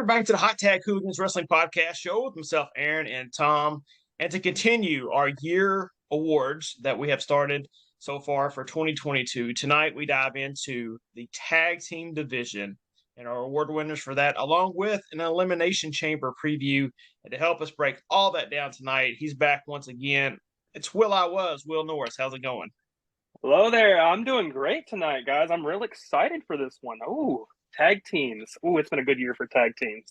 We're back to the Hot Tag Hooligans Wrestling Podcast show with myself, Ehren and Tom. And to continue our year awards that we have started so far for 2022, tonight we dive into the tag team division and our award winners for that, along with an Elimination Chamber preview. And to help us break all that down tonight, he's back once again. It's Will Norris. How's it going? Hello there. I'm doing great tonight, guys. I'm real excited for this one. Oh, tag teams. Oh, it's been a good year for tag teams.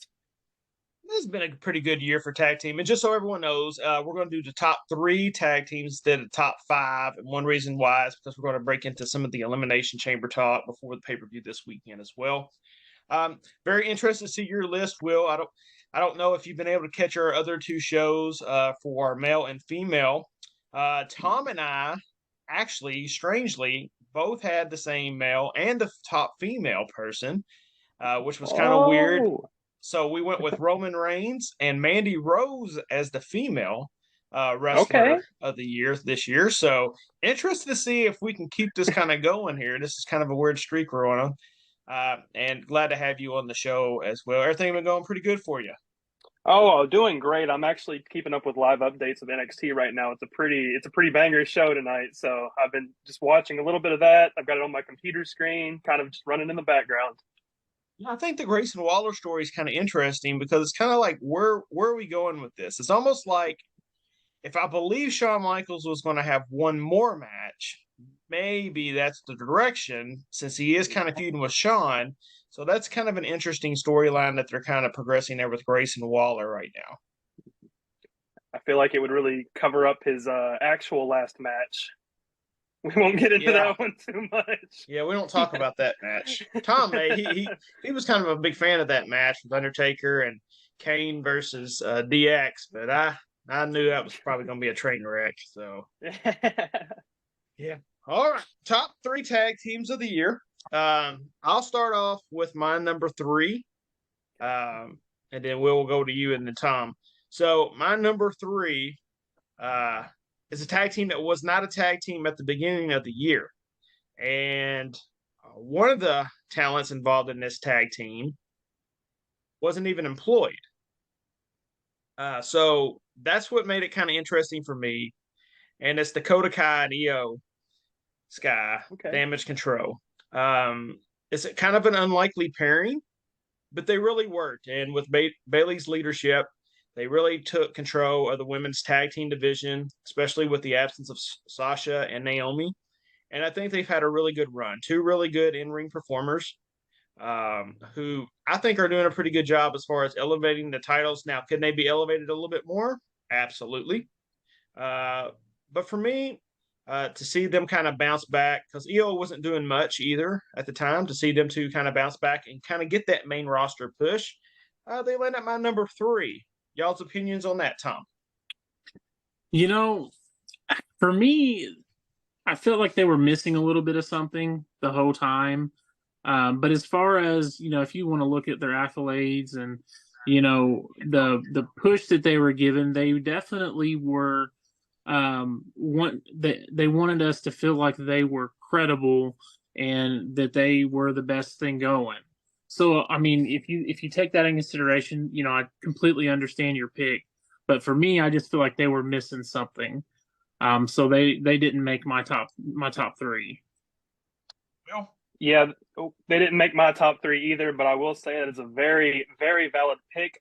This has been a pretty good year for tag team. And just so everyone knows, we're going to do the top 3 tag teams instead of the top 5. And one reason why is because we're going to break into some of the Elimination Chamber talk before the pay-per-view this weekend as well. Very interested to see your list, Will. I don't know if you've been able to catch our other 2 shows for male and female. Tom and I actually, strangely, both had the same male and the top female person, which was kind of weird. Oh, So we went with Roman Reigns and Mandy Rose as the female okay. wrestler of the year this year. So interested to see if we can keep this kind of going here. This is kind of a weird streak we're on. And glad to have you on the show as well. Everything been going pretty good for you. Oh, doing great. I'm actually keeping up with live updates of NXT right now. It's a pretty banger show tonight. So I've been just watching a little bit of that. I've got it on my computer screen, kind of just running in the background. Yeah, I think the Grayson Waller story is kind of interesting because it's kind of like where are we going with this? It's almost like if I believe Shawn Michaels was going to have one more match, maybe that's the direction since he is kind of feuding with Shawn. So that's kind of an interesting storyline that they're kind of progressing there with Grayson Waller right now. I feel like it would really cover up his actual last match. We won't get into Yeah, that one too much. yeah, we don't talk about that match. Tom May, he was kind of a big fan of that match with Undertaker and Kane versus DX, but I knew that was probably going to be a train wreck. So yeah. All right. Top 3 tag teams of the year. I'll start off with my number 3. And then we'll go to you and then Tom. So my number 3 is a tag team that was not a tag team at the beginning of the year. And one of the talents involved in this tag team wasn't even employed. So that's what made it kind of interesting for me. And it's Dakota Kai and Io Sky, Okay. Damage Control. It's kind of an unlikely pairing, but they really worked. And with Bailey's leadership, they really took control of the women's tag team division, especially with the absence of Sasha and Naomi. And I think they've had a really good run. 2 really good in-ring performers who I think are doing a pretty good job as far as elevating the titles. Now, can they be elevated a little bit more? Absolutely. But for me, to see them kind of bounce back, because EO wasn't doing much either at the time, to see them 2 kind of bounce back and kind of get that main roster push, they land at my number 3. Y'all's opinions on that, Tom? You know, for me, I felt like they were missing a little bit of something the whole time. But as far as, if you want to look at their accolades and, the push that they were given, they definitely were they wanted us to feel like they were credible and that they were the best thing going. So, I mean, if you take that in consideration, I completely understand your pick. But for me, I just feel like they were missing something. So they didn't make my top 3. Well, Yeah, they didn't make my top 3 either, but I will say that it's a very, very valid pick.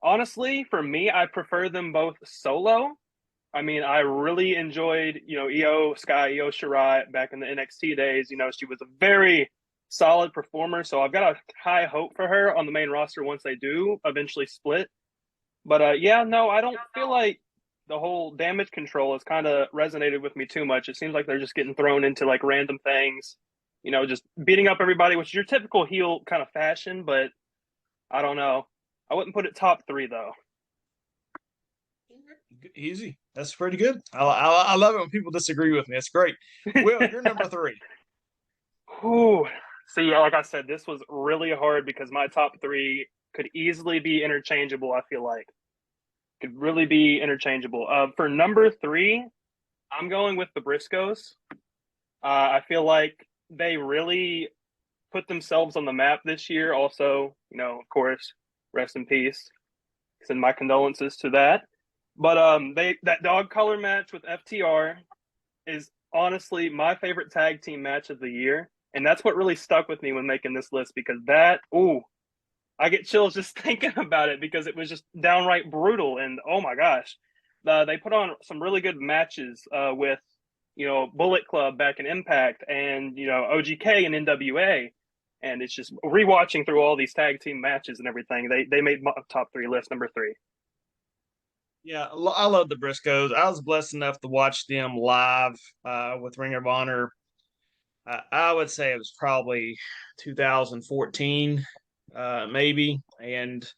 Honestly, for me, I prefer them both solo. I mean, I really enjoyed, Io Shirai back in the NXT days. She was a very solid performer, so I've got a high hope for her on the main roster once they do eventually split. But yeah, no, I don't feel like the whole Damage Control has kind of resonated with me too much. It seems like they're just getting thrown into like random things, just beating up everybody, which is your typical heel kind of fashion. But I don't know. I wouldn't put it top 3 though. easy. That's pretty good. I love it when people disagree with me. It's great. Will, you're number 3. Whew. See, like I said, this was really hard because my top 3 could easily be interchangeable. I feel like could really be interchangeable. For number 3, I'm going with the Briscoes. I feel like they really put themselves on the map this year. Also, of course, rest in peace. Send my condolences to that. But that dog collar match with FTR is honestly my favorite tag team match of the year. And that's what really stuck with me when making this list, because I get chills just thinking about it, because it was just downright brutal. And oh my gosh, they put on some really good matches with, Bullet Club back in Impact, and, OGK and NWA. And it's just rewatching through all these tag team matches and everything. They made my top 3 list, number 3. Yeah, I love the Briscoes. I was blessed enough to watch them live with Ring of Honor. I would say it was probably 2014, maybe. And,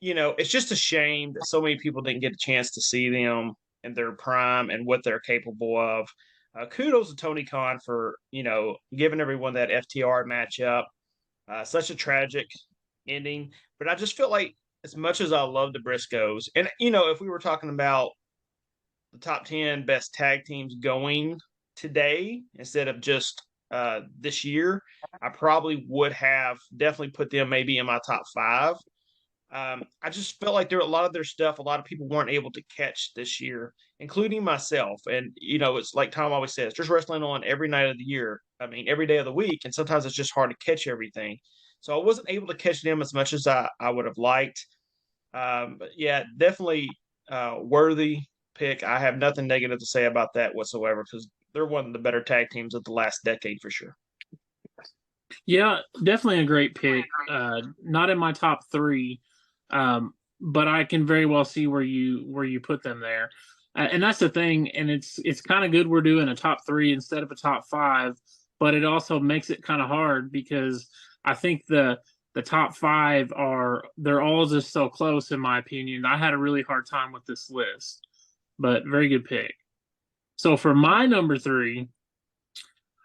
it's just a shame that so many people didn't get a chance to see them in their prime and what they're capable of. Kudos to Tony Khan for, giving everyone that FTR matchup. Such a tragic ending. But I just feel like, as much as I love the Briscoes, and, if we were talking about the top 10 best tag teams going today instead of just this year, I probably would have definitely put them maybe in my top 5. I just felt like there were a lot of their stuff, a lot of people weren't able to catch this year, including myself. And, it's like Tom always says, there's wrestling on every night of the year. I mean, every day of the week. And sometimes it's just hard to catch everything. So I wasn't able to catch them as much as I would have liked. But yeah, definitely worthy pick. I have nothing negative to say about that whatsoever, because they're one of the better tag teams of the last decade for sure. Yeah, definitely a great pick. Not in my top 3, but I can very well see where you put them there. And that's the thing. And it's kind of good we're doing a top 3 instead of a top 5, but it also makes it kind of hard, because I think the top 5 they're all just so close, in my opinion. I had a really hard time with this list, but very good pick. So for my number 3,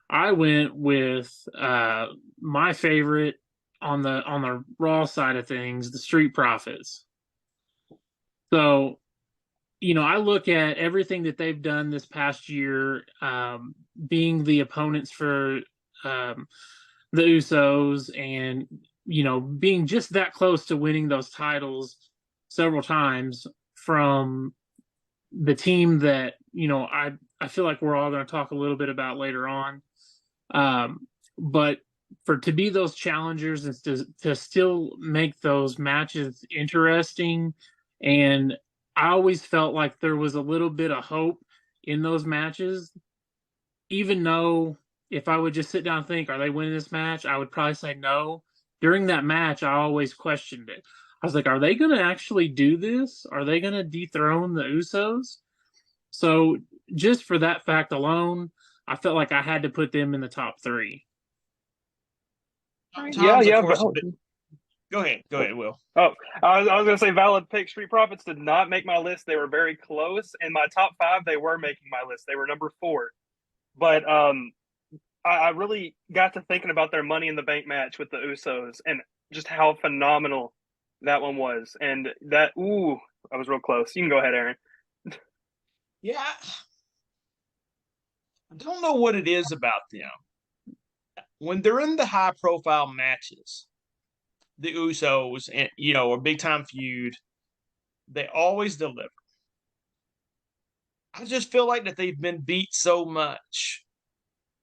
I went with my favorite on the Raw side of things, the Street Profits. So, I look at everything that they've done this past year, being the opponents for the Usos, and being just that close to winning those titles several times from the team that I feel like we're all going to talk a little bit about later on. But to be those challengers and to still make those matches interesting, and I always felt like there was a little bit of hope in those matches, even though if I would just sit down and think, are they winning this match? I would probably say no. During that match, I always questioned it. I was like, are they going to actually do this? Are they going to dethrone the Usos? So just for that fact alone, I felt like I had to put them in the top 3. Tom's, Yeah. of course, Go ahead, Will. Oh, I was going to say, valid pick. Street Profits did not make my list. They were very close. In my top 5, they were making my list. They were number 4. But I really got to thinking about their Money in the Bank match with the Usos, and just how phenomenal that one was. And I was real close. You can go ahead, Aaron. Yeah, I don't know what it is about them. When they're in the high profile matches, the Usos, and a big time feud, they always deliver. I just feel like that they've been beat so much.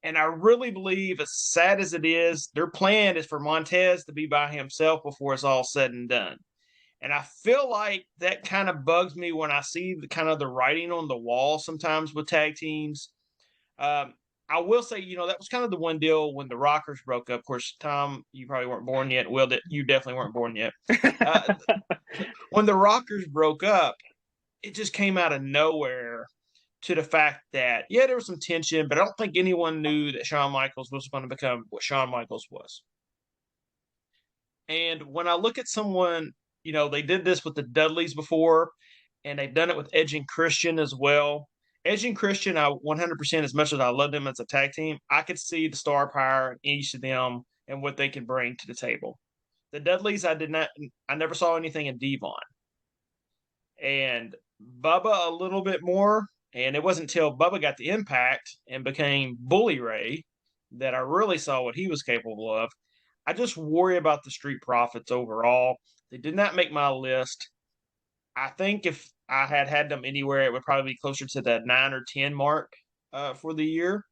And I really believe, as sad as it is, their plan is for Montez to be by himself before it's all said and done. And I feel like that kind of bugs me when I see the writing on the wall sometimes with tag teams. I will say, that was kind of the one deal when the Rockers broke up. Of course, Tom, you probably weren't born yet. Will, you definitely weren't born yet. When the Rockers broke up, it just came out of nowhere, to the fact that, yeah, there was some tension, but I don't think anyone knew that Shawn Michaels was going to become what Shawn Michaels was. And when I look at someone, they did this with the Dudleys before, and they've done it with Edge and Christian as well. Edge and Christian, I 100%, as much as I love them as a tag team, I could see the star power in each of them and what they can bring to the table. The Dudleys, I never saw anything in Devon. And Bubba a little bit more, and it wasn't until Bubba got the Impact and became Bully Ray that I really saw what he was capable of. I just worry about the Street Profits overall. They did not make my list. I think if I had had them anywhere, it would probably be closer to the 9 or 10 mark for the year,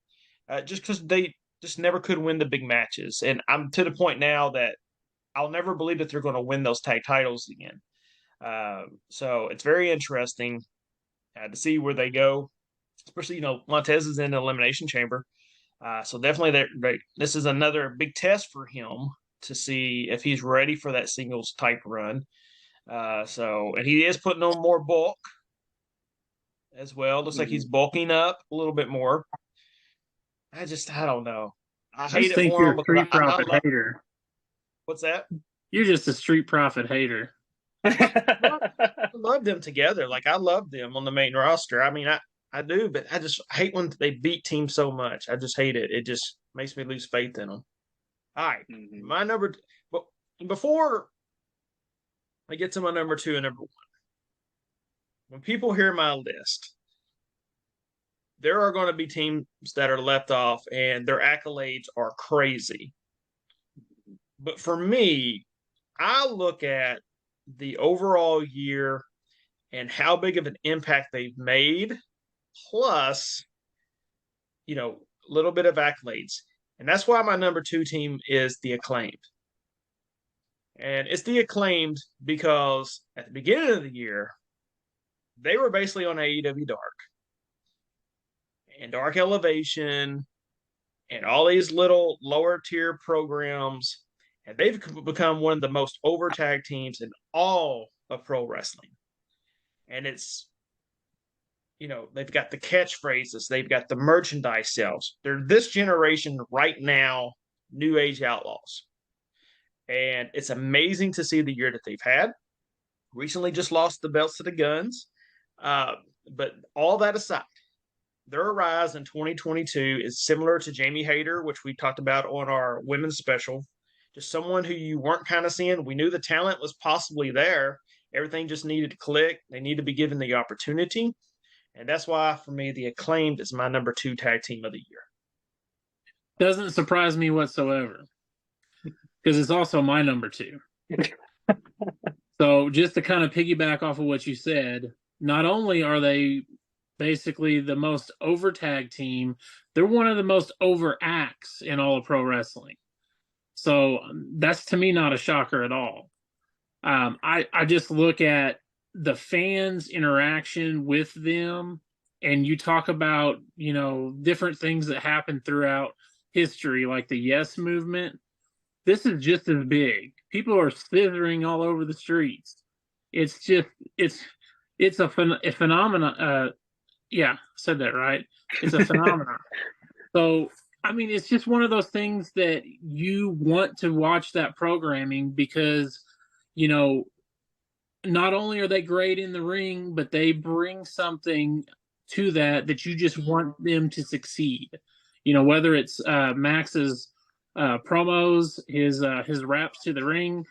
just because they just never could win the big matches. And I'm to the point now that I'll never believe that they're going to win those tag titles again. So it's very interesting to see where they go, especially, Montez is in the Elimination Chamber. So definitely, this is another big test for him to see if he's ready for that singles type run. And he is putting on more bulk as well. Looks like he's bulking up a little bit more. I don't know. I I hate just it think for you're him a because Street Profit hater. what's that? You're just a Street Profit hater. I love them together. Like, I love them on the main roster. I mean, I do, but I just hate when they beat teams so much. I just hate it. It just makes me lose faith in them. All right, my number. But before I get to my number 2 and number 1, when people hear my list, there are going to be teams that are left off, and their accolades are crazy. But for me, I look at the overall year and how big of an impact they've made, plus, a little bit of accolades. And that's why my number 2 team is the Acclaimed. And it's the Acclaimed because at the beginning of the year, they were basically on AEW Dark and Dark Elevation and all these little lower tier programs. And they've become one of the most over tag teams in all of pro wrestling. And it's, they've got the catchphrases, they've got the merchandise sales. They're this generation right now, New Age Outlaws. And it's amazing to see the year that they've had. Recently just lost the belts to the Guns. But all that aside, their rise in 2022 is similar to Jamie Hayter, which we talked about on our women's special. Just someone who you weren't kind of seeing. We knew the talent was possibly there. Everything just needed to click. They need to be given the opportunity. And that's why, for me, the Acclaimed is my number 2 tag team of the year. Doesn't surprise me whatsoever, because it's also my number 2. So just to kind of piggyback off of what you said, not only are they basically the most over tag team, they're one of the most over acts in all of pro wrestling. So that's, to me, not a shocker at all. I just look at the fans' interaction with them, and you talk about, different things that happen throughout history, like the Yes movement. This is just as big. People are scissoring all over the streets. It's just, it's a phenomenon. Yeah, said that right. It's a phenomenon. So, I mean, it's just one of those things that you want to watch that programming because, not only are they great in the ring, but they bring something to that you just want them to succeed. Whether it's Max's promos, his raps to the ring,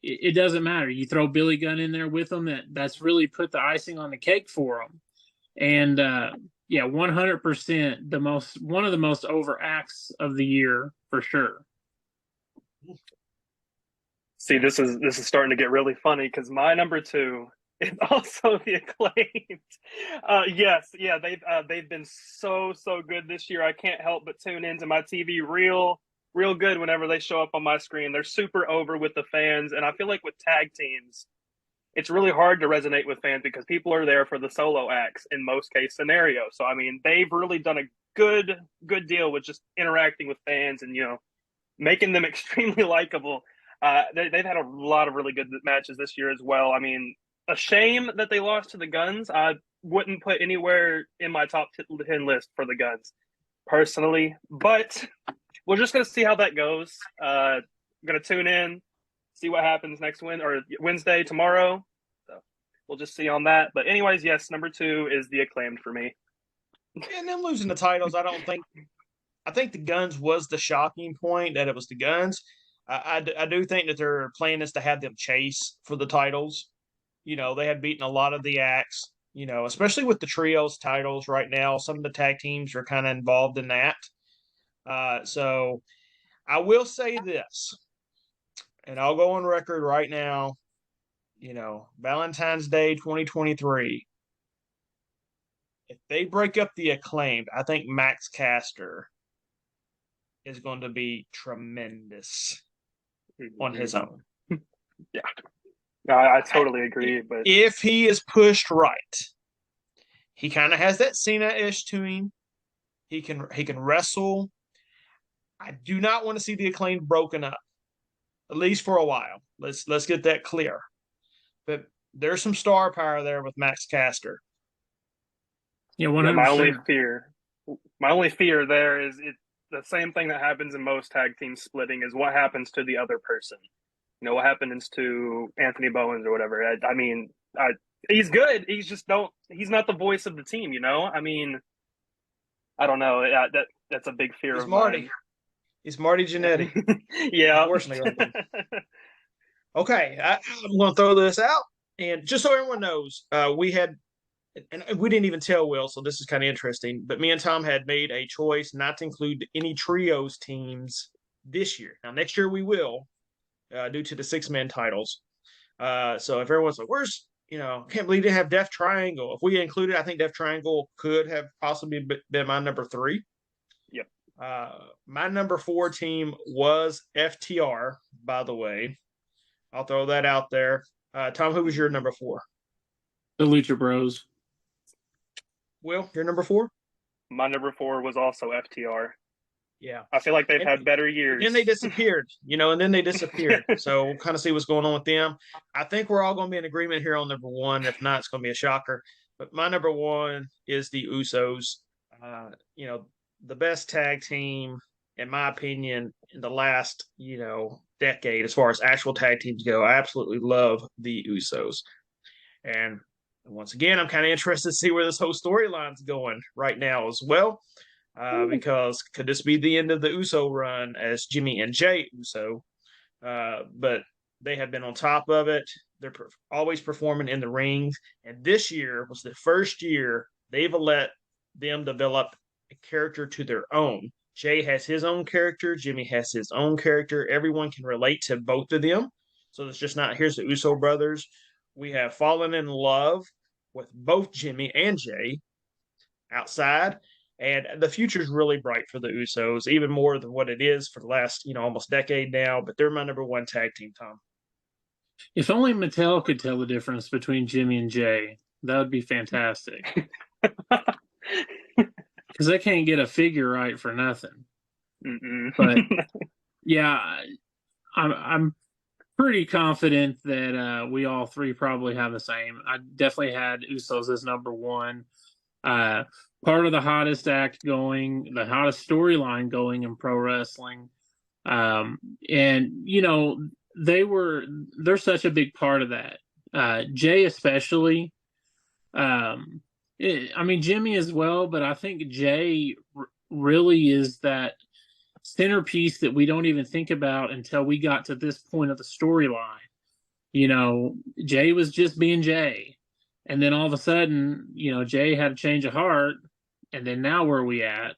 it doesn't matter. You throw Billy Gunn in there with them, that's really put the icing on the cake for them. And 100% one of the most over acts of the year for sure. See, this is starting to get really funny because my number 2 is also the Acclaimed. They've been so good this year. I can't help but tune into my TV real good whenever they show up on my screen. They're super over with the fans, and I feel like with tag teams, it's really hard to resonate with fans because people are there for the solo acts in most case scenarios. So I mean, they've really done a good deal with just interacting with fans and making them extremely likable. They've had a lot of really good matches this year as well. I mean, a shame that they lost to the Guns. I wouldn't put anywhere in my top 10 list for the Guns personally, but we're just going to see how that goes. I'm going to tune in, see what happens next Wednesday, tomorrow. So we'll just see on that. But anyways, yes, number 2 is the Acclaimed for me. And them losing the titles, I think the Guns was the shocking point, that it was the Guns. I do think that their plan is to have them chase for the titles. They had beaten a lot of the acts, especially with the trios titles right now. Some of the tag teams are kind of involved in that. So I will say this, and I'll go on record right now. Valentine's Day 2023. If they break up the Acclaimed, I think Max Caster is going to be tremendous on his own. Yeah, I totally agree. But if he is pushed right, he kind of has that Cena-ish to him. He can wrestle. I do not want to see the Acclaimed broken up, at least for a while. Let's get that clear. But there's some star power there with Max Caster. Yeah, 100%. Yeah, my only fear there is the same thing that happens in most tag team splitting is what happens to the other person. What happens to Anthony Bowens or whatever. I mean, he's good. He's not the voice of the team. I mean, I don't know. That's a big fear of Marty. mine. He's Marty Jannetty. Yeah. Unfortunately. Okay, I'm going to throw this out. And just so everyone knows, we didn't even tell Will, so this is kind of interesting. But me and Tom had made a choice not to include any trios teams this year. Now, next year we will, due to the 6-man titles. So if everyone's like, where's, can't believe they have Death Triangle. If we included, I think Death Triangle could have possibly been my number 3. Yep. My number 4 team was FTR, by the way. I'll throw that out there. Tom, who was your number 4? The Lucha Bros. Will, your number 4? My number 4 was also FTR. Yeah. I feel like they've had better years. And they disappeared, So we'll kind of see what's going on with them. I think we're all going to be in agreement here on number 1. If not, it's going to be a shocker. But my number 1 is the Usos. The best tag team, in my opinion, in the last, decade, as far as actual tag teams go. I absolutely love the Usos. And once again, I'm kind of interested to see where this whole storyline's going right now as well. Because could this be the end of the Uso run as Jimmy and Jay Uso? But they have been on top of it. They're always performing in the rings. And this year was the first year they've let them develop a character to their own. Jay has his own character. Jimmy has his own character. Everyone can relate to both of them. So it's just not, here's the Uso brothers. We have fallen in love with both Jimmy and Jay outside. And the future is really bright for the Usos, even more than what it is for the last, almost decade now. But they're my number 1 tag team, Tom. If only Mattel could tell the difference between Jimmy and Jay, that would be fantastic. Because they can't get a figure right for nothing. But yeah, I'm pretty confident that we all 3 probably have the same. I definitely had Usos as number 1. Part of the hottest act going, the hottest storyline going in pro wrestling. And, they're such a big part of that. Jay especially. Jimmy as well, but I think Jay really is that centerpiece that we don't even think about until we got to this point of the storyline. Jay was just being Jay. And then all of a sudden, Jay had a change of heart. And then now where are we at?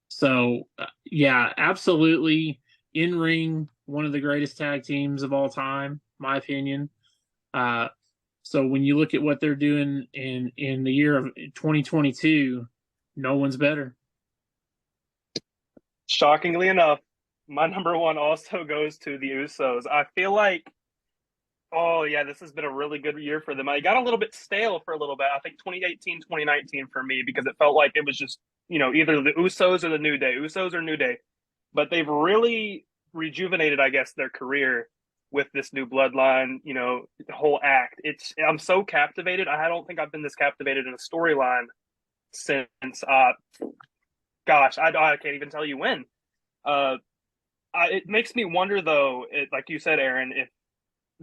So, yeah, absolutely. In ring, one of the greatest tag teams of all time, my opinion. So when you look at what they're doing in the year of 2022, no one's better. Shockingly enough, my number 1 also goes to the Usos. I feel like, this has been a really good year for them. I got a little bit stale for a little bit. I think 2018, 2019 for me, because it felt like it was just, either the Usos or the New Day. Usos or New Day. But they've really rejuvenated, I guess, their career with this new bloodline, the whole act. I'm so captivated. I don't think I've been this captivated in a storyline since, I can't even tell you when. It makes me wonder, though, like you said, Aaron, if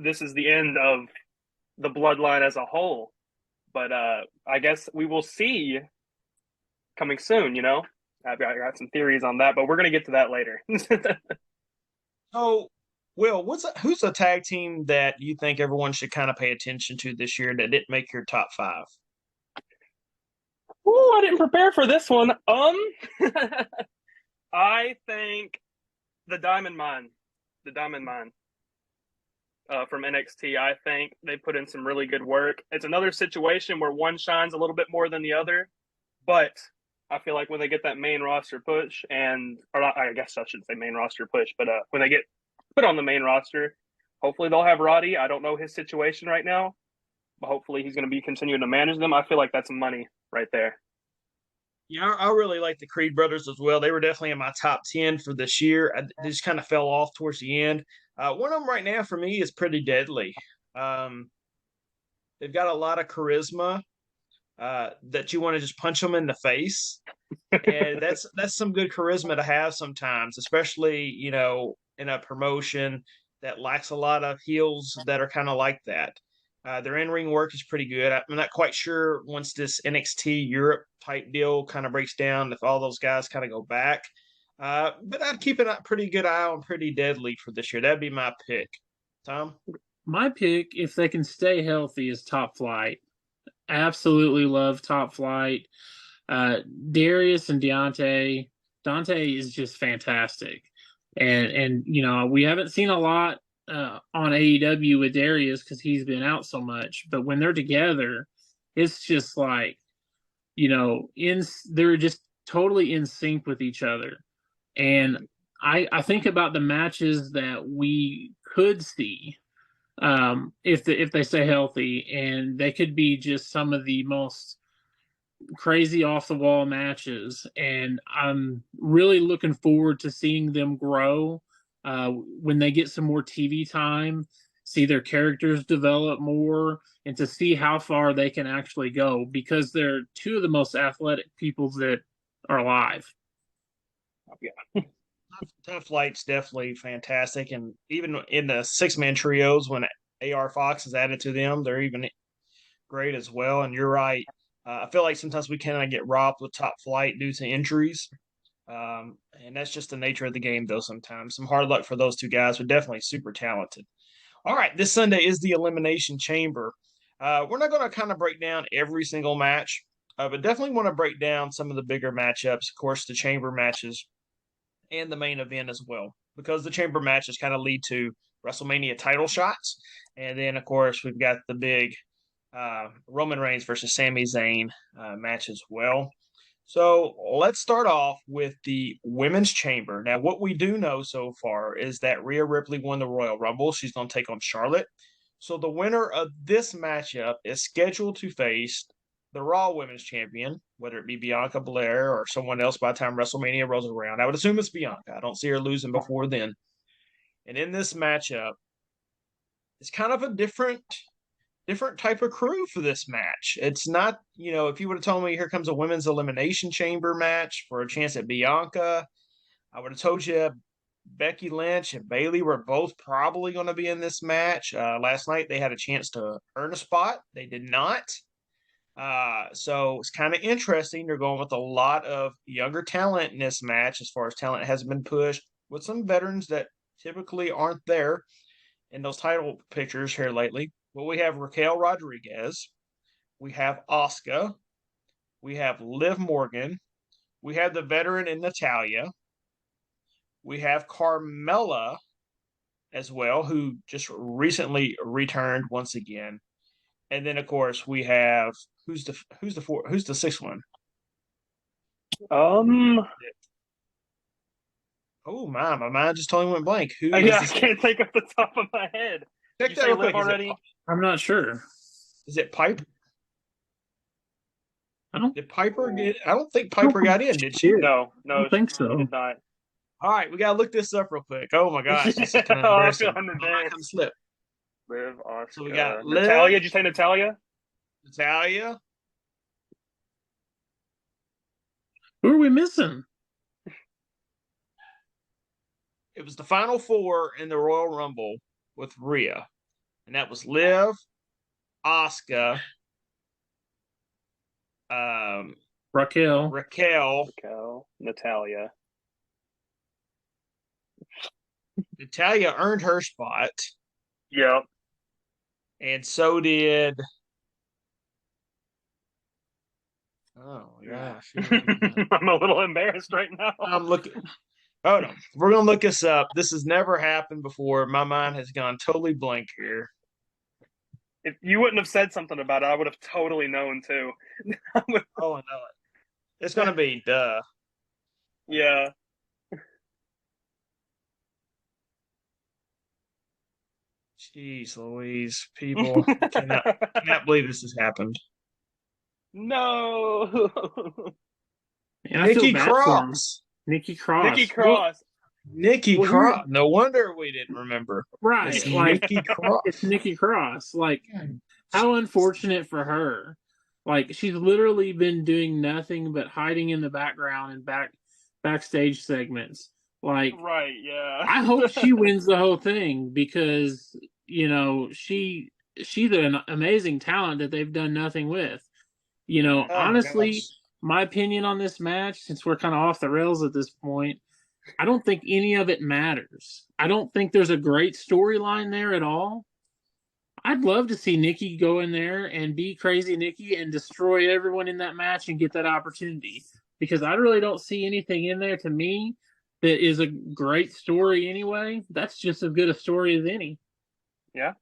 this is the end of the bloodline as a whole. But I guess we will see coming soon, I've got some theories on that, but we're going to get to that later. So, Will, who's a tag team that you think everyone should kind of pay attention to this year that didn't make your top 5? Oh, I didn't prepare for this one. I think the Diamond Mine, from NXT. I think they put in some really good work. It's another situation where one shines a little bit more than the other, but I feel like when they get that main roster push, or I guess I shouldn't say main roster push, but when they get put on the main roster, hopefully they'll have Roddy. I don't know his situation right now, but hopefully he's going to be continuing to manage them. I feel like that's money right there. Yeah, I really like the Creed brothers as well. They were definitely in my top 10 for this year. They just kind of fell off towards the end. One of them right now for me is Pretty Deadly. Um, they've got a lot of charisma that you want to just punch them in the face, and that's some good charisma to have sometimes, especially in a promotion that lacks a lot of heels that are kind of like that. Their in-ring work is pretty good. I'm not quite sure once this NXT Europe type deal kind of breaks down if all those guys kind of go back. But I'd keep a pretty good eye on Pretty Deadly for this year. That'd be my pick. Tom? My pick, if they can stay healthy, is Top Flight. Absolutely love Top Flight. Darius and Deontay. Dante is just fantastic, and we haven't seen a lot on AEW with Darius because he's been out so much. But when they're together, it's just like they're just totally in sync with each other. And I think about the matches that we could see if they stay healthy, and they could be just some of the most crazy off the wall matches, and I'm really looking forward to seeing them grow when they get some more TV time, see their characters develop more, and to see how far they can actually go, because they're two of the most athletic people that are alive. Yeah. Tough Flight's definitely fantastic, and even in the 6-man trios when AR Fox is added to them, they're even great as well. And you're right. I feel like sometimes we kind of get robbed with Top Flight due to injuries. And that's just the nature of the game, though, sometimes. Some hard luck for those two guys, but definitely super talented. All right, this Sunday is the Elimination Chamber. We're not going to kind of break down every single match, but definitely want to break down some of the bigger matchups, of course, the chamber matches, and the main event as well, because the chamber matches kind of lead to WrestleMania title shots. And then, of course, we've got the big Roman Reigns versus Sami Zayn match as well. So let's start off with the women's chamber. Now, what we do know so far is that Rhea Ripley won the Royal Rumble. She's going to take on Charlotte. So the winner of this matchup is scheduled to face the Raw Women's Champion, whether it be Bianca Belair or someone else by the time WrestleMania rolls around. I would assume it's Bianca. I don't see her losing before then. And in this matchup, it's kind of a different type of crew for this match. It's not, if you would have told me here comes a women's elimination chamber match for a chance at Bianca, I would have told you Becky Lynch and Bayley were both probably going to be in this match. Last night they had a chance to earn a spot. They did not. So it's kind of interesting. They're going with a lot of younger talent in this match as far as talent has been pushed, with some veterans that typically aren't there in those title pictures here lately. Well, we have Raquel Rodriguez, we have Asuka, we have Liv Morgan, we have the veteran in Natalya, we have Carmella as well, who just recently returned once again, and then of course we have who's the sixth one? Oh my mind just totally went blank. Who? Yeah, I can't think off the top of my head. Check that real quick. Already? I'm not sure. Is it Piper? Did Piper get? I don't think I don't Piper got in. Did she? No, I don't think so. Did not. All right, we gotta look this up real quick. Oh my gosh, this is kind of embarrassing. I slip. Liv, Asuka. So we got Natalya. Did you say Natalya? Natalya. Who are we missing? It was the final four in the Royal Rumble with Rhea, and that was Liv, Asuka, Raquel, Natalya. Natalya earned her spot. Yep. And so did Oh my gosh. I'm a little embarrassed right now. I'm looking. Oh no, we're gonna look this up. This has never happened before. My mind has gone totally blank here. If you wouldn't have said something about it, I would have totally known too. Oh, I know it. It's gonna be duh. Yeah. Jeez Louise, people cannot believe this has happened. No. And I feel Nikki bad for him. Cross. Nikki Nikki Cross. Cross. Nikki Well, Cross. No wonder we didn't remember. Right. It's Like, Nikki Cross. it's Nikki Cross. Like, how unfortunate for her. Like, she's literally been doing nothing but hiding in the background and backstage segments. Like, Right, yeah. I hope she wins the whole thing because, she's an amazing talent that they've done nothing with. Oh, Honestly, gosh. my opinion on this match, since we're kind of off the rails at this point, I don't think any of it matters. I don't think there's a great storyline there at all. I'd love to see Nikki go in there and be crazy Nikki and destroy everyone in that match and get that opportunity. Because I really don't see anything in there to me that is a great story anyway. That's just as good a story as any. Yeah.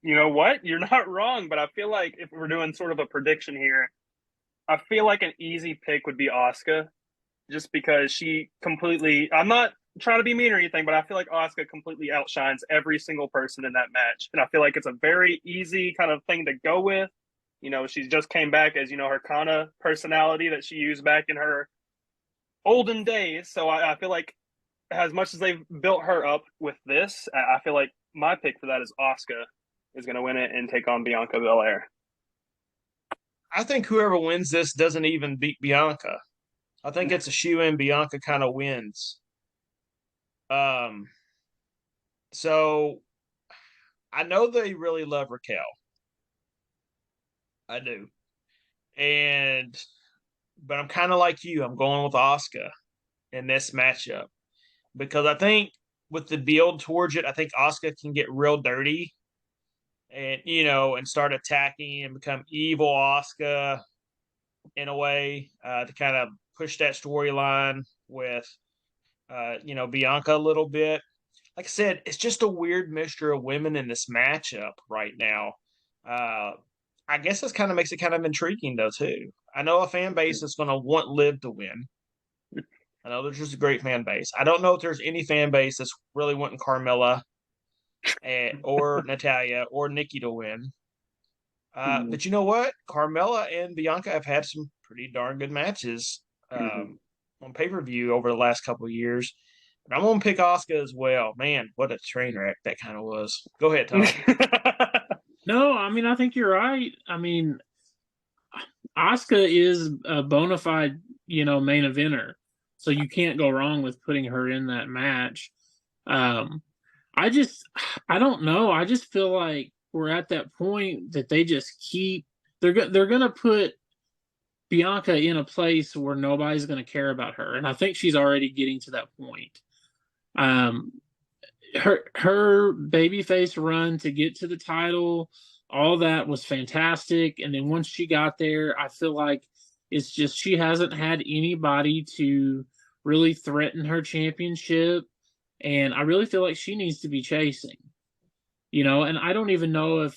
You know what? You're not wrong, but I feel like if we're doing sort of a prediction here, I feel like an easy pick would be Asuka, just because she completely. I'm not trying to be mean or anything, but I feel like Asuka completely outshines every single person in that match, and I feel like it's a very easy kind of thing to go with. She just came back as her Kana personality that she used back in her olden days. So I feel like as much as they've built her up with this, I feel like my pick for that is Asuka is going to win it and take on Bianca Belair. I think whoever wins this doesn't even beat Bianca. I think it's a shoe in. Bianca kind of wins. Um, so I know they really love Raquel. I do, but I'm kind of like you. I'm going with Asuka in this matchup because I think with the build towards it, I think Asuka can get real dirty and start attacking and become evil Asuka in a way to kind of push that storyline with Bianca a little bit. Like I said, it's just a weird mixture of women in this matchup right now. Uh, I guess this kind of makes it kind of intriguing though too. I know a fan base is going to want Liv to win. I know there's just a great fan base. I don't know if there's any fan base that's really wanting Carmella or Natalia or Nikki to win. But you know what? Carmella and Bianca have had some pretty darn good matches on pay per view over the last couple of years. But I'm going to pick Asuka as well. Man, what a train wreck that kind of was. Go ahead, Tom. No, I think you're right. Asuka is a bona fide, main eventer. So you can't go wrong with putting her in that match. I don't know. I just feel like we're at that point that they just they're going to put Bianca in a place where nobody's going to care about her. And I think she's already getting to that point. Her babyface run to get to the title, all that was fantastic. And then once she got there, I feel like it's just she hasn't had anybody to really threaten her championship. And I really feel like she needs to be chasing. And I don't even know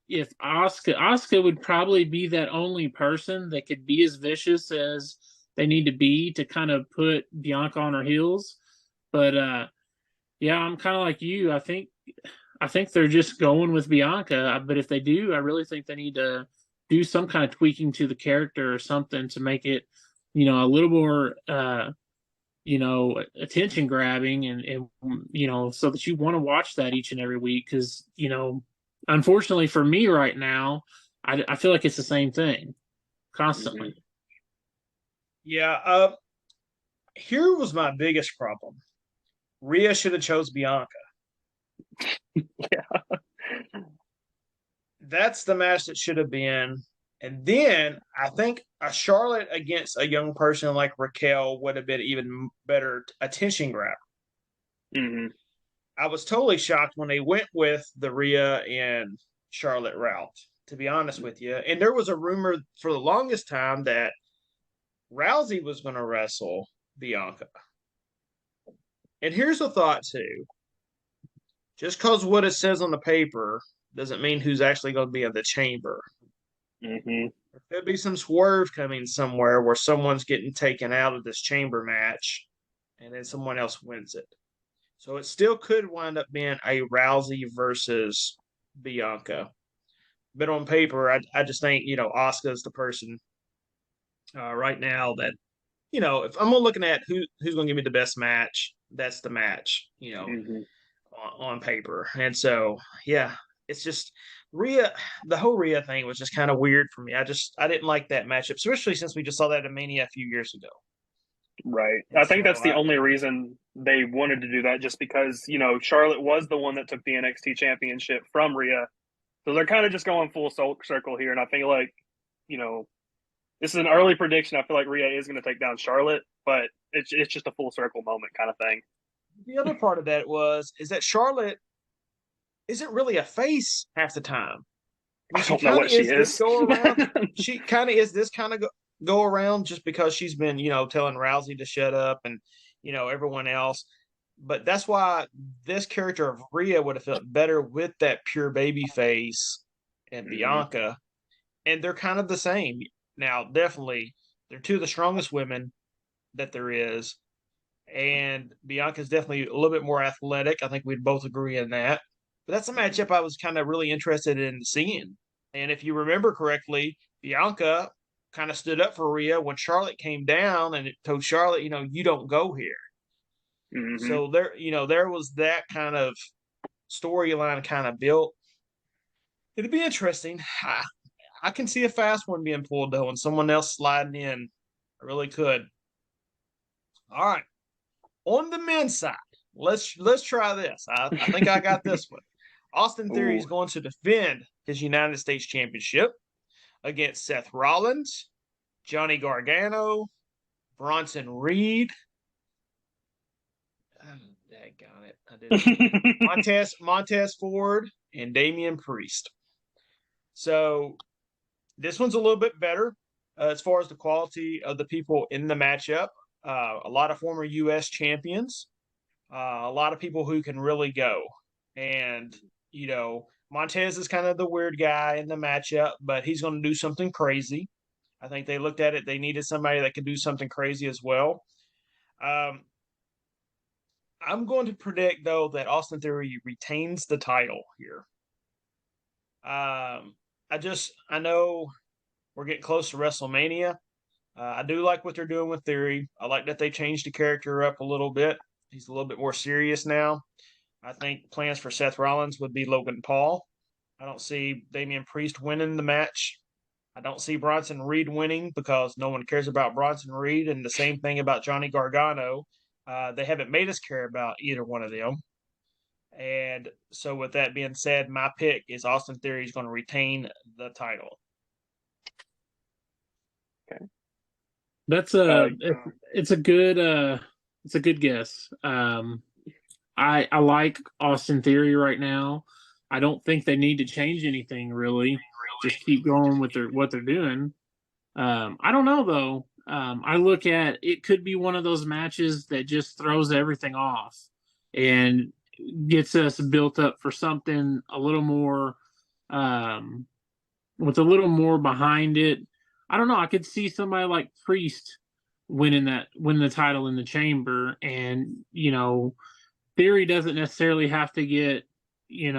if Asuka would probably be that only person that could be as vicious as they need to be to kind of put Bianca on her heels. But yeah, I'm kind of like you. I think they're just going with Bianca. But if they do, I really think they need to do some kind of tweaking to the character or something to make it, a little more, attention grabbing and so that you want to watch that each and every week. Because, unfortunately for me right now, I feel like it's the same thing constantly. Yeah. Here was my biggest problem. Rhea should have chose Bianca. Yeah. That's the match that should have been. And then I think a Charlotte against a young person like Raquel would have been even better attention grab. Mm-hmm. I was totally shocked when they went with the Rhea and Charlotte route. to be honest with you. And there was a rumor for the longest time that Rousey was going to wrestle Bianca. And here's a thought too. Just because what it says on the paper doesn't mean who's actually going to be in the chamber. Mm-hmm. There could be some swerve coming somewhere where someone's getting taken out of this chamber match and then someone else wins it. So it still could wind up being a Rousey versus Bianca. But on paper, I just think, Asuka's the person right now that, if I'm looking at who's going to give me the best match, that's the match, Mm-hmm. on paper. And so, yeah, it's just Rhea. The whole Rhea thing was just kind of weird for me. I didn't like that matchup, especially since we just saw that at Mania a few years ago. Right. And I think so that's the only reason they wanted to do that, just because, Charlotte was the one that took the NXT championship from Rhea. So they're kind of just going full circle here. And I think, like, this is an early prediction. I feel like Rhea is going to take down Charlotte, but it's just a full circle moment kind of thing. the other part of that is that Charlotte isn't really a face half the time. I mean, I don't know what she is. Go around. She kind of is this kind of go around just because she's been, telling Rousey to shut up and, everyone else. But that's why this character of Rhea would have felt better with that pure baby face and Bianca. And they're kind of the same. Now, definitely, they're two of the strongest women that there is. And Bianca's definitely a little bit more athletic. I think we'd both agree on that. But that's a matchup I was kind of really interested in seeing. And if you remember correctly, Bianca kind of stood up for Rhea when Charlotte came down and it told Charlotte, you don't go here. Mm-hmm. So there was that kind of storyline kind of built. It'd be interesting. I can see a fast one being pulled though, and someone else sliding in. I really could. All right. On the men's side, let's try this. I think I got this one. Austin Theory is going to defend his United States Championship against Seth Rollins, Johnny Gargano, Bronson Reed. Daggone it. I did Montez Ford and Damian Priest. So this one's a little bit better as far as the quality of the people in the matchup. A lot of former U.S. champions, a lot of people who can really go. And, Montez is kind of the weird guy in the matchup, but he's going to do something crazy. I think they looked at it. They needed somebody that could do something crazy as well. I'm going to predict, though, that Austin Theory retains the title here. I know we're getting close to WrestleMania. I do like what they're doing with Theory. I like that they changed the character up a little bit. He's a little bit more serious now. I think plans for Seth Rollins would be Logan Paul. I don't see Damian Priest winning the match. I don't see Bronson Reed winning because no one cares about Bronson Reed, and the same thing about Johnny Gargano. They haven't made us care about either one of them. And so with that being said, my pick is Austin Theory is going to retain the title. Okay. That's it's a good guess. I like Austin Theory right now. I don't think they need to change anything really. Just keep going with what they're doing. I don't know though. I look at it could be one of those matches that just throws everything off and gets us built up for something a little more, with a little more behind it. I don't know. I could see somebody like Priest win the title in the chamber, and Theory doesn't necessarily have to get, he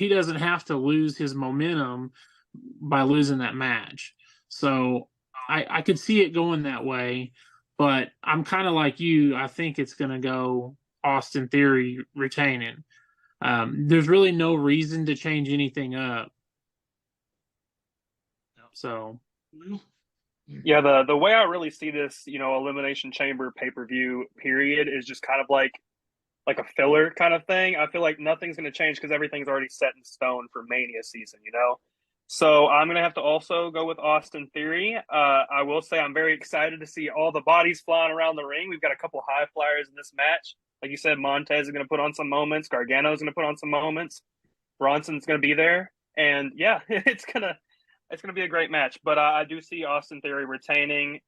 doesn't have to lose his momentum by losing that match. So I could see it going that way, but I'm kind of like you. I think it's going to go Austin Theory retaining. There's really no reason to change anything up. So, yeah, the way I really see this, Elimination Chamber pay-per-view period is just kind of like a filler kind of thing. I feel like nothing's going to change because everything's already set in stone for Mania season, So I'm going to have to also go with Austin Theory. I will say I'm very excited to see all the bodies flying around the ring. We've got a couple high flyers in this match. Like you said, Montez is going to put on some moments. Gargano is going to put on some moments. Bronson's going to be there. And yeah, it's gonna be a great match. But I do see Austin Theory retaining.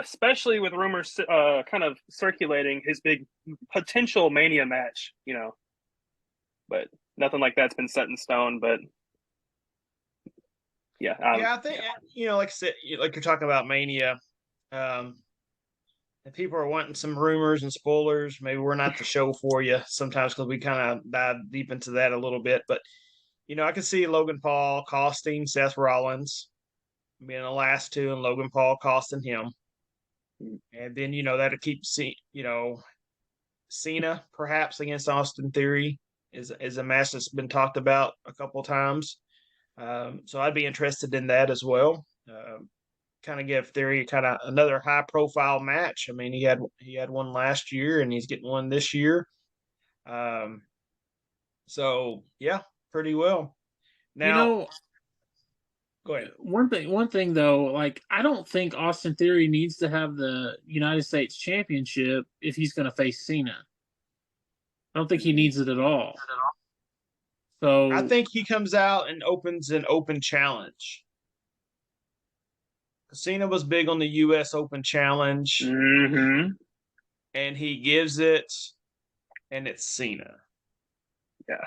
Especially with rumors kind of circulating his big potential Mania match. But nothing like that's been set in stone. But yeah, Yeah, I think like I said, like you're talking about Mania. Um, if people are wanting some rumors and spoilers, maybe we're not the show for you sometimes because we kind of dive deep into that a little bit. But I can see Logan Paul costing Seth Rollins, being the last two, and Logan Paul costing him, and then that'll keep Cena perhaps against Austin Theory is a match that's been talked about a couple of times. So I'd be interested in that as well. Kind of give Theory kind of another high profile match. I mean, he had one last year, and he's getting one this year. Um, so yeah, pretty well. You Now, know, go ahead. one thing though, like I don't think Austin Theory needs to have the United States Championship if he's going to face Cena. I don't think he needs it at all. I So think he comes out and opens an open challenge. Cena was big on the U.S. Open Challenge, mm-hmm. and he gives it, and it's Cena. Yeah.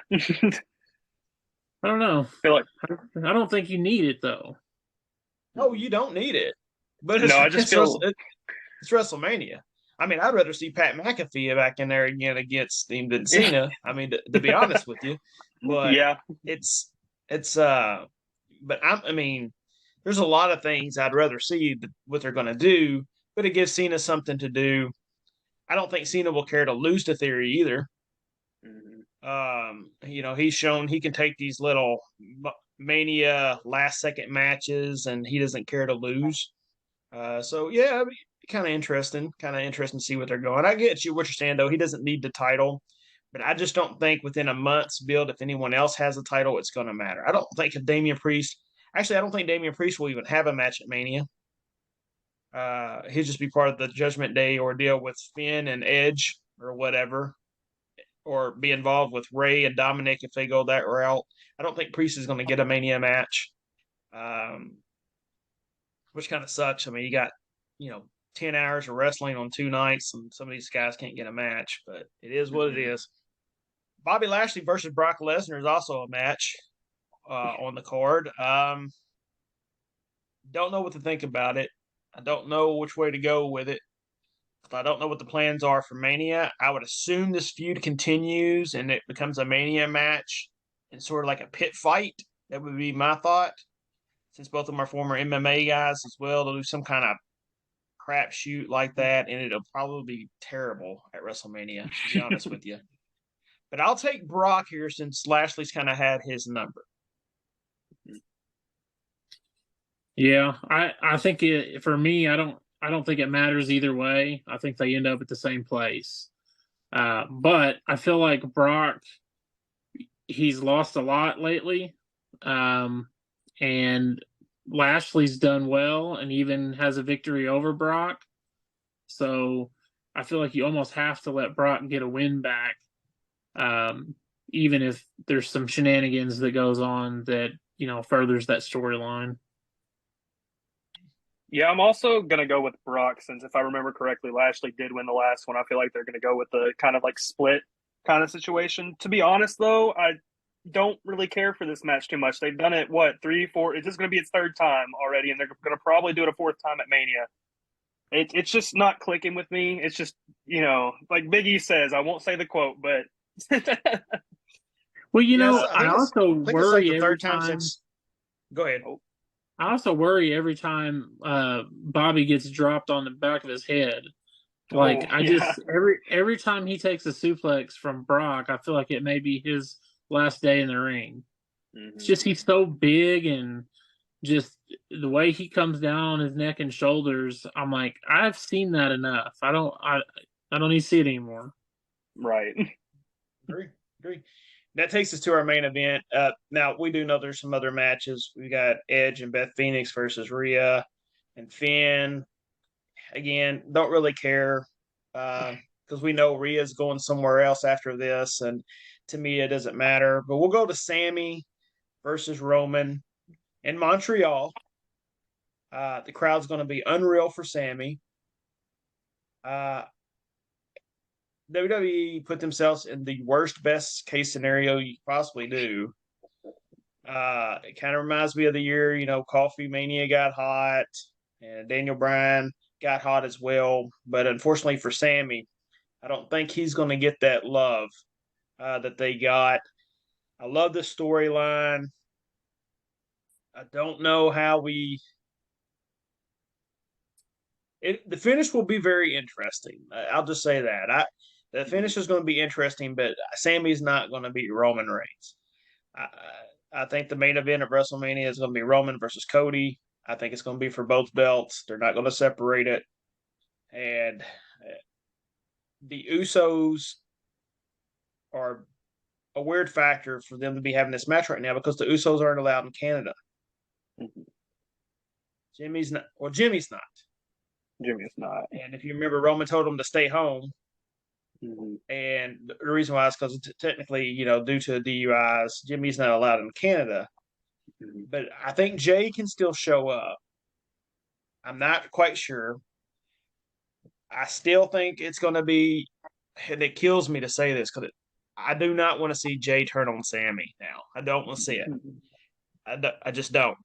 I don't know. I feel like I don't think you need it though. No, you don't need it, but no, I just feel it's WrestleMania. I mean, I'd rather see Pat McAfee back in there again against him than Cena. I mean, to be honest with you, but yeah. it's but I mean, there's a lot of things I'd rather see what they're going to do, but it gives Cena something to do. I don't think Cena will care to lose to Theory either. Mm-hmm. He's shown he can take these little Mania last second matches, and he doesn't care to lose. So yeah, kind of interesting. Kind of interesting to see what they're going. I get what you're saying though. He doesn't need the title, but I just don't think within a month's build, if anyone else has a title, it's going to matter. I don't think if Damian Priest. Actually, I don't think Damian Priest will even have a match at Mania. He'll just be part of the Judgment Day ordeal with Finn and Edge or whatever, or be involved with Ray and Dominic if they go that route. I don't think Priest is going to get a Mania match, which kind of sucks. I mean, you got 10 hours of wrestling on 2 nights, and some of these guys can't get a match, but it is what it is. Bobby Lashley versus Brock Lesnar is also a match on the card. Don't know what to think about it. I don't know which way to go with it. I don't know what the plans are for Mania. I would assume this feud continues and it becomes a Mania match and sort of like a pit fight. That would be my thought. Since both of them are former MMA guys as well, they'll do some kind of crap shoot like that, and it'll probably be terrible at WrestleMania, to be honest with you. But I'll take Brock here since Lashley's kind of had his number. Yeah, I think for me, I don't think it matters either way. I think they end up at the same place. But I feel like Brock, he's lost a lot lately, and Lashley's done well and even has a victory over Brock. So I feel like you almost have to let Brock get a win back, even if there's some shenanigans that goes on that furthers that storyline. Yeah, I'm also gonna go with Brock since if I remember correctly, Lashley did win the last one. I feel like they're gonna go with the kind of like split kind of situation. To be honest, though, I don't really care for this match too much. They've done it what 3, 4. It's just gonna be its third time already, and they're gonna probably do it a fourth time at Mania. It's just not clicking with me. It's just like Big E says. I won't say the quote, but well, Yes, I also I think it's like worry the every third time time. since. Go ahead. I also worry every time Bobby gets dropped on the back of his head. Like I yeah. just every time he takes a suplex from Brock, I feel like it may be his last day in the ring. It's just he's so big and just the way he comes down on his neck and shoulders. I'm like, I've seen that enough. I don't need to see it anymore. Right. Agree. That takes us to our main event. Now we do know there's some other matches. We got Edge and Beth Phoenix versus Rhea and Finn. Again, don't really care because we know Rhea's going somewhere else after this, and to me it doesn't matter. But we'll go to Sammy versus Roman in Montreal. The crowd's going to be unreal for Sammy. Uh, WWE put themselves in the worst, best case scenario you possibly do. It kind of reminds me of the year, Coffee Mania got hot and Daniel Bryan got hot as well. But unfortunately for Sammy, I don't think he's going to get that love that they got. I love the storyline. I don't know how the finish will be very interesting. I'll just say that. The finish is going to be interesting, but Sammy's not going to beat Roman Reigns. I, I think the main event of WrestleMania is going to be Roman versus Cody. I think it's going to be for both belts. They're not going to separate it. And the Usos are a weird factor for them to be having this match right now because the Usos aren't allowed in Canada. Mm-hmm. Jimmy's not. Well, Jimmy's not. Jimmy's not. And if you remember, Roman told him to stay home. Mm-hmm. And the reason why is because technically, due to DUIs, Jimmy's not allowed in Canada. Mm-hmm. But I think Jay can still show up. I'm not quite sure. I still think it's going to be, and it kills me to say this because I do not want to see Jay turn on Sammy now. I don't want to see it. I just don't.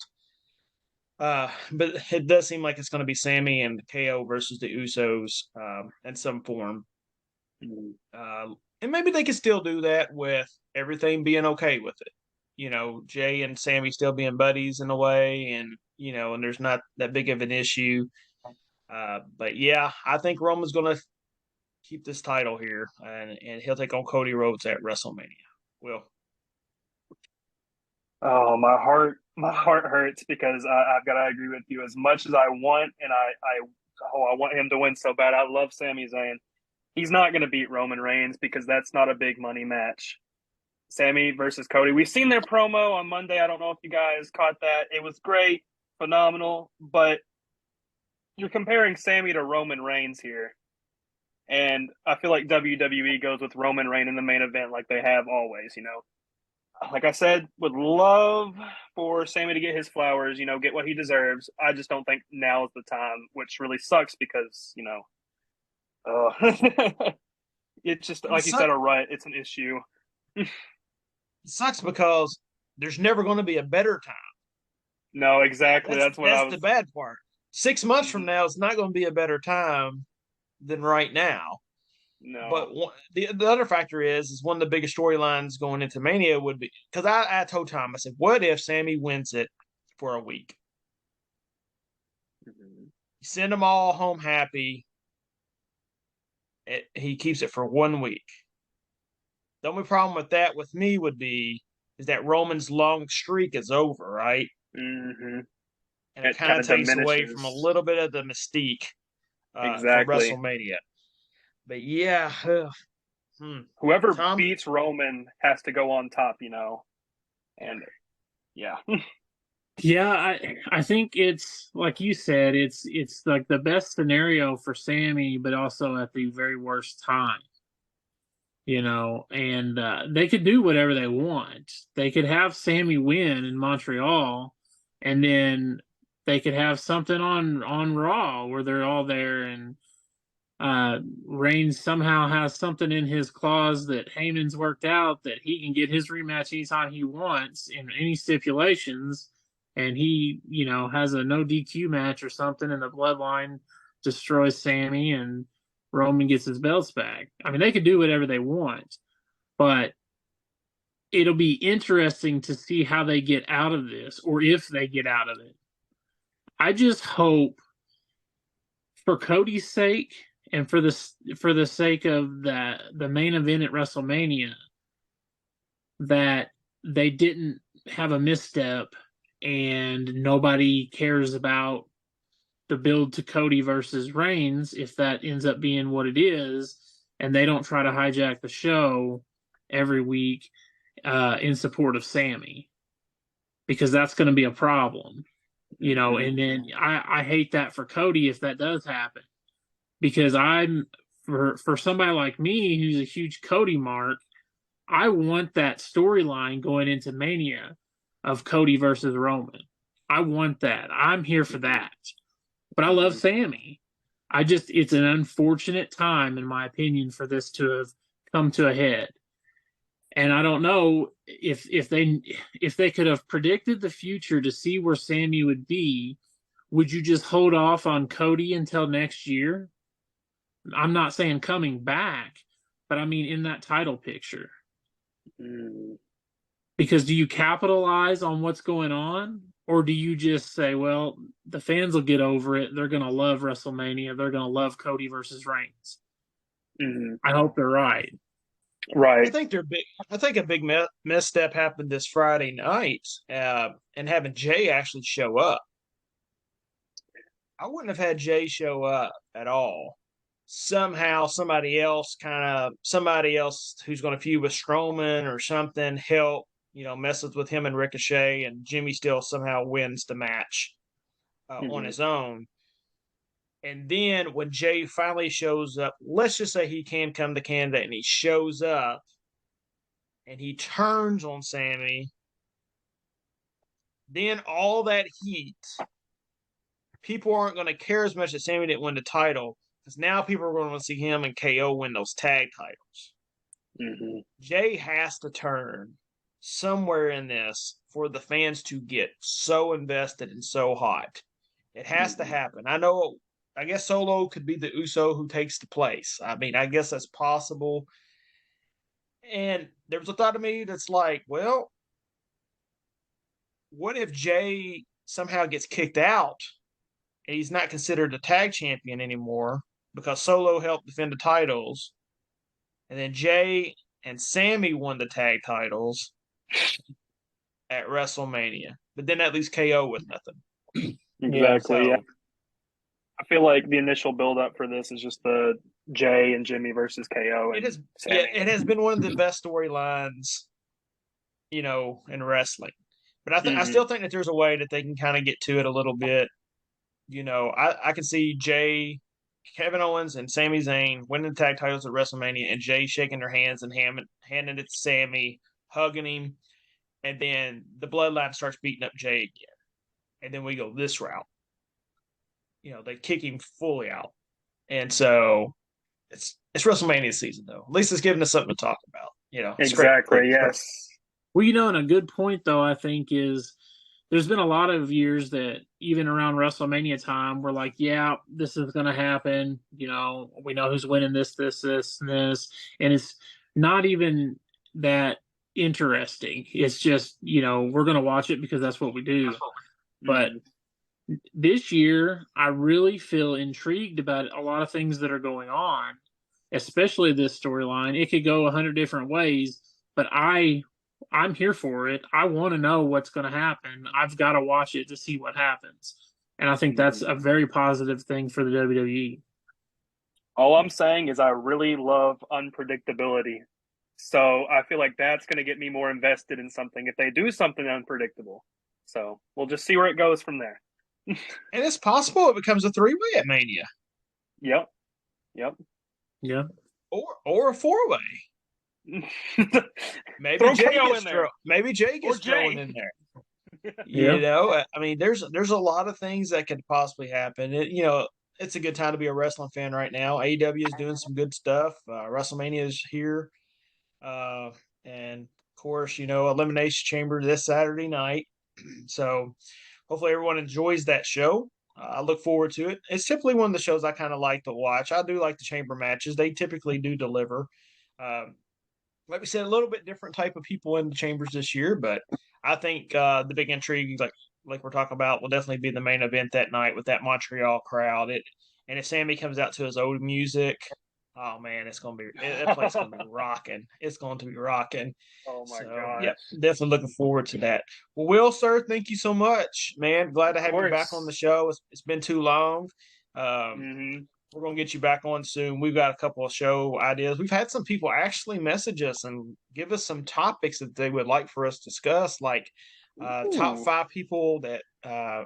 But it does seem like it's going to be Sammy and KO versus the Usos in some form. And maybe they can still do that with everything being okay with it. Jay and Sammy still being buddies in a way, and and there's not that big of an issue. But yeah, I think Roman's going to keep this title here, and he'll take on Cody Rhodes at WrestleMania. Will. Oh, my heart hurts because I've got to agree with you. As much as I want, and I want him to win so bad. I love Sami Zayn. He's not going to beat Roman Reigns because that's not a big money match. Sammy versus Cody. We've seen their promo on Monday. I don't know if you guys caught that. It was great, phenomenal, but you're comparing Sammy to Roman Reigns here. And I feel like WWE goes with Roman Reigns in the main event like they have always, Like I said, would love for Sammy to get his flowers, get what he deserves. I just don't think now is the time, which really sucks because, it's just like you said, right? It's an issue. It sucks because there's never going to be a better time. No, exactly. That's the bad part. 6 months from now, it's not going to be a better time than right now. No. But the other factor is one of the biggest storylines going into Mania would be because I told Tom, I said, what if Sammy wins it for a week? Mm-hmm. You send them all home happy. He keeps it for 1 week. The only problem with that with me is that Roman's long streak is over, right? Mm-hmm. And it kind of takes away from a little bit of the mystique exactly. for WrestleMania. But yeah, whoever beats Roman has to go on top, and yeah. Yeah, I think it's like you said, it's like the best scenario for Sammy, but also at the very worst time. And they could do whatever they want. They could have Sammy win in Montreal, and then they could have something on Raw where they're all there, and Reigns somehow has something in his clause that Heyman's worked out that he can get his rematch anytime he wants in any stipulations, and he, has a no DQ match or something, and the Bloodline destroys Sammy, and Roman gets his belts back. I mean, they could do whatever they want, but it'll be interesting to see how they get out of this, or if they get out of it. I just hope, for Cody's sake and for the sake of the main event at WrestleMania, that they didn't have a misstep and nobody cares about the build to Cody versus Reigns, if that ends up being what it is, and they don't try to hijack the show every week in support of Sammy, because that's going to be a problem, and then I hate that for Cody if that does happen, because I'm for somebody like me who's a huge Cody mark, I want that storyline going into Mania. of Cody versus Roman. I want that. I'm here for that. But I love Sammy. It's an unfortunate time, in my opinion, for this to have come to a head. And I don't know if they could have predicted the future to see where Sammy would be. Would you just hold off on Cody until next year? I'm not saying coming back, but I mean in that title picture. Because do you capitalize on what's going on? Or do you just say, well, the fans will get over it. They're going to love WrestleMania. They're going to love Cody versus Reigns. I hope they're right. Right. I think a big misstep happened this Friday night, and having Jay actually show up. I wouldn't have had Jay show up at all. Somehow, somebody else who's going to feud with Strowman or something help, messes with him and Ricochet, and Jimmy still somehow wins the match on his own. And then when Jay finally shows up, let's just say he can come to Canada, and he shows up and he turns on Sammy. Then all that heat, people aren't going to care as much that Sammy didn't win the title, because now people are going to see him and KO win those tag titles. Jay has to turn somewhere in this for the fans to get so invested and so hot. It has to happen. I guess Solo could be the Uso who takes the place. I mean, I guess that's possible. And there's a thought of me that's like, well, what if Jay somehow gets kicked out and he's not considered a tag champion anymore because Solo helped defend the titles, and then Jay and Sammy won the tag titles at WrestleMania, but then that leaves KO with nothing. Exactly. Yeah. I feel like the initial build-up for this is just the Jay and Jimmy versus KO. And it has been one of the best storylines, in wrestling. But I still think that there's a way that they can kind of get to it a little bit. I can see Jay, Kevin Owens, and Sami Zayn winning the tag titles at WrestleMania, and Jay shaking their hands and handing it to Sammy, hugging him, and then the Bloodline starts beating up Jay again, and then we go this route. They kick him fully out, and so it's WrestleMania season though. At least it's giving us something to talk about. Exactly. Yes. Well, and a good point though, I think, is there's been a lot of years that even around WrestleMania time, we're like, yeah, this is going to happen. We know who's winning this, and this, and it's not even that interesting. It's just, we're going to watch it because that's what we do. But this year, I really feel intrigued about a lot of things that are going on, especially this storyline. It could go 100 different ways, but I'm here for it. I want to know what's going to happen. I've got to watch it to see what happens. And I think that's a very positive thing for the WWE. All I'm saying is I really love unpredictability. So I feel like that's going to get me more invested in something if they do something unpredictable. So we'll just see where it goes from there. And it's possible it becomes a 3-way at Mania. Yep. Yeah. Or a 4-way. Maybe Jay gets thrown in there. I mean, there's a lot of things that could possibly happen. It's a good time to be a wrestling fan right now. AEW is doing some good stuff. WrestleMania is here, and of course, Elimination Chamber this Saturday night. So hopefully everyone enjoys that show. I look forward to it. It's typically one of the shows I kind of like to watch. I do like the chamber matches. They typically do deliver. Like we said, a little bit different type of people in the chambers this year, but I think the big intrigue, like we're talking about, will definitely be the main event that night with that Montreal crowd. And if Sammy comes out to his old music, oh man, that place is gonna be rocking. It's going to be rocking. Oh my god! Yeah, definitely looking forward to that. Well, Will, sir, thank you so much, man. Glad to have you back on the show. It's been too long. We're going to get you back on soon. We've got a couple of show ideas. We've had some people actually message us and give us some topics that they would like for us to discuss, like top 5 people that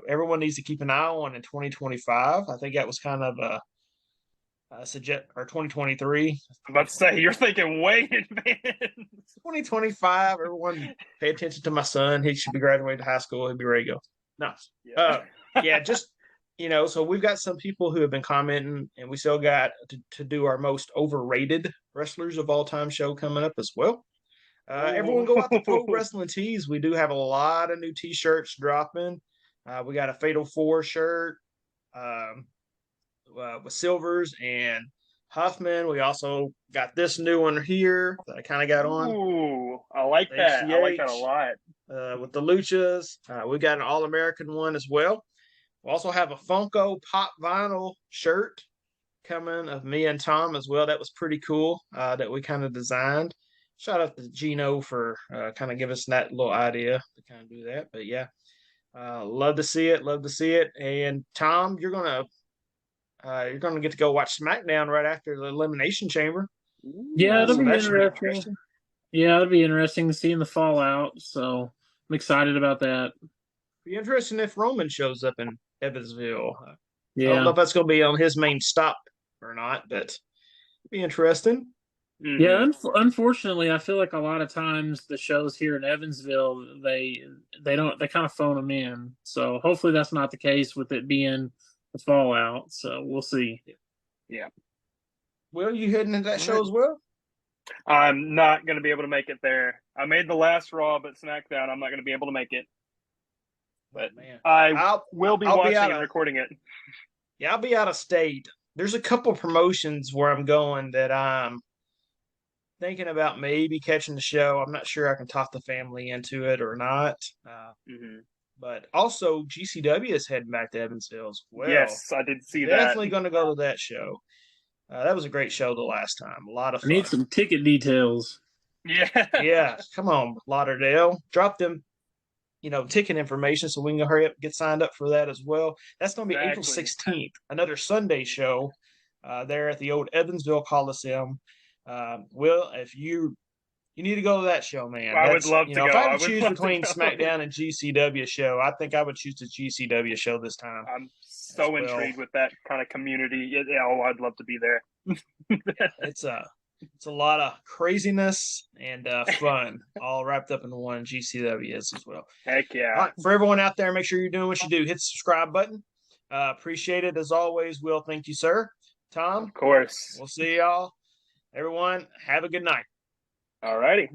everyone needs to keep an eye on in 2025. I think that was kind of suggest or 2023. I'm about to say you're thinking way in advance. 2025. Everyone, pay attention to my son. He should be graduating high school. He'll be ready to go. No, yeah, just so we've got some people who have been commenting, and we still got to do our most overrated wrestlers of all time show coming up as well. Everyone go out to Pro Wrestling Tees. We do have a lot of new T-shirts dropping. We got a Fatal 4 shirt with Silvers and Huffman. We also got this new one here that I kind of got on. Ooh, I like that. I like that a lot. With the Luchas. We got an All-American one as well. We also have a Funko Pop Vinyl shirt coming of me and Tom as well. That was pretty cool that we kind of designed. Shout out to Gino for kind of giving us that little idea to kind of do that. But yeah, love to see it. Love to see it. And Tom, you're gonna get to go watch SmackDown right after the Elimination Chamber. Yeah, it'll be interesting. Yeah, it'll be interesting to see in the fallout. So I'm excited about that. Be interesting if Roman shows up in Evansville. Yeah. I don't know if that's going to be on his main stop or not, but it'd be interesting. Mm-hmm. Yeah, unfortunately, I feel like a lot of times the shows here in Evansville, they kind of phone them in. So hopefully that's not the case with it being the fallout. So we'll see. Yeah. Will, you heading to that show as well? I'm not going to be able to make it there. I made the last Raw, but SmackDown, I'm not going to be able to make it. But I will be watching and recording it. Yeah, I'll be out of state. There's a couple promotions where I'm going that I'm thinking about maybe catching the show. I'm not sure I can talk the family into it or not. But also, GCW is heading back to Evansville as well. Yes, I did see that. Definitely going to go to that show. That was a great show the last time. A lot of fun. I need some ticket details. Yeah. Yeah. Come on, Lauderdale. Drop them, ticket information so we can hurry up and get signed up for that as well. That's going to be April 16th. Another Sunday show there at the old Evansville Coliseum. Will, if you need to go to that show, man. I would love to go. If I had to choose between SmackDown and GCW shoshow, I think I would choose the GCW show this time. I'm so intrigued with that kind of community. I'd love to be there. It's a lot of craziness and fun all wrapped up in one. GCW is as well. Heck yeah. All right, for everyone out there, make sure you're doing what you do. Hit the subscribe button. Appreciate it as always. Will, thank you, sir. Tom, of course. We'll see y'all. Everyone, have a good night. All righty.